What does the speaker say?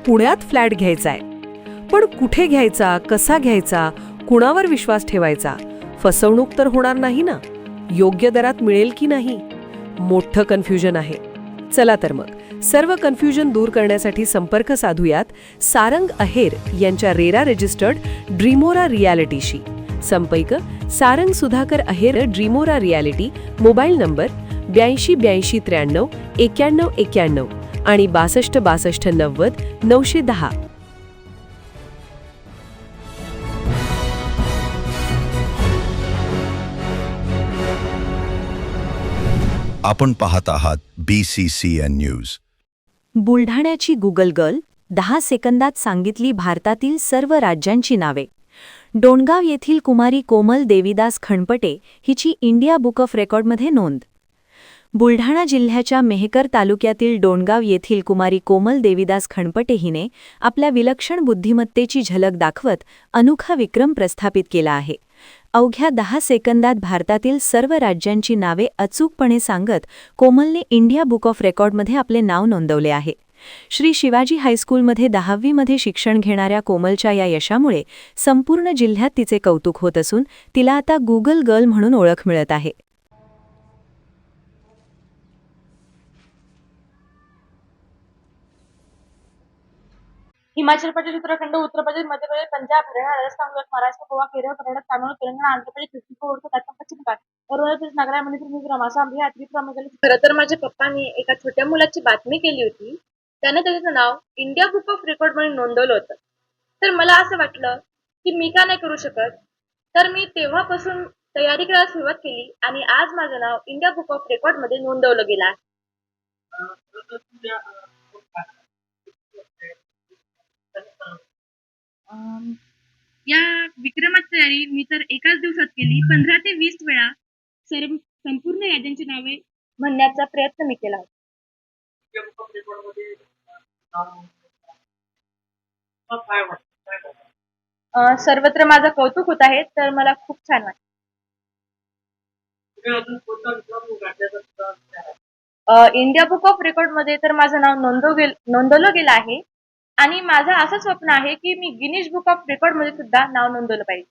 पुण्यात फ्लॅट घ्यायचा आहे. पण कुठे घ्यायचा, कसा घ्यायचा, कुणावर विश्वास ठेवायचा? फसवणूक तर होणार नाही ना? योग्य दरात मिळेल की नाही? मोठं कन्फ्युजन आहे. चला तर मग सर्व कन्फ्युजन दूर करण्यासाठी संपर्क साधूयात सारंग अहेर यांच्या रेरा रजिस्टर्ड ड्रीमोरा रियालिटीशी. संपर्क सारंग सुधाकर अहेर, ड्रीमोरा रियालिटी. मोबाईल नंबर 82 83 91 91 आणि 62 62 90 910. आपण पाहत आहात BCCN न्यूज. बुलढाण्याची गुगल गर्ल 10 सेकंदात सांगितली भारतातील सर्व राज्यांची नावे. डोणगाव येथील कुमारी कोमल देवीदास खणपटे हिची इंडिया बुक ऑफ रेकॉर्डमध्ये नोंद. बुलढाणा जिल्ह्याच्या मेहकर तालुक्यातील डोणगाव येथील कुमारी कोमल देवीदास खणपटे हिने आपल्या विलक्षण बुद्धिमत्तेची झलक दाखवत अनोखा विक्रम प्रस्थापित केला आहे. अवघ्या 10 सेकंदात भारतातील सर्व राज्यांची नावे अचूकपणे सांगत कोमलने इंडिया बुक ऑफ रेकॉर्डमध्ये आपले नाव नोंदवले आहे. श्री शिवाजी हायस्कूलमध्ये 10वी मध्ये शिक्षण घेणाऱ्या कोमलच्या या यशामुळे संपूर्ण जिल्ह्यात तिचे कौतुक होत असून तिला आता गुगल गर्ल म्हणून ओळख मिळत आहे. हिमाचल प्रदेश, उत्तराखंड, उत्तर प्रदेश, मध्य प्रदेश, पंजाब, हरियाणा, राजस्थान, गुजरात, महाराष्ट्र, गोवा, केरळ, कर्नाटक, तामिळनाडू, तेलंगणा, आंध्र प्रदेश, छत्तीसगड, ओडिशा, आसाम, पश्चिम बंगाल, अरुणाचल प्रदेश, नागालँड, मणिपूर, मिझोराम, आसाम, बिहार, त्रिपुरा, मेघालय. खरं तर माझ्या पप्पांनी एका छोट्या मुलाची बातमी केली होती. त्याने त्याचं नाव इंडिया बुक ऑफ रेकॉर्ड म्हणून नोंदवलं होतं. तर मला असं वाटलं की मी का नाही करू शकत. तर मी तेव्हापासून तयारी करायला सुरुवात केली आणि आज माझं नाव इंडिया बुक ऑफ रेकॉर्ड मध्ये नोंदवलं गेलं आहे. या विक्रमाची तयारी मी तर एकाच दिवसात केली. 15 ते 20 वेळा संपूर्ण राज्यांची नावे म्हणण्याचा प्रयत्न मी केला होता. सर्वत्र माझं कौतुक होत आहे, तर मला खूप छान वाटतं. इंडिया बुक ऑफ रेकॉर्ड मध्ये तर माझं नाव नोंदवलं गेलं आहे आणि माझं असं स्वप्न आहे की मी गिनीज बुक ऑफ रेकॉर्ड मध्ये सुद्धा नाव नोंदवलं पाहिजे.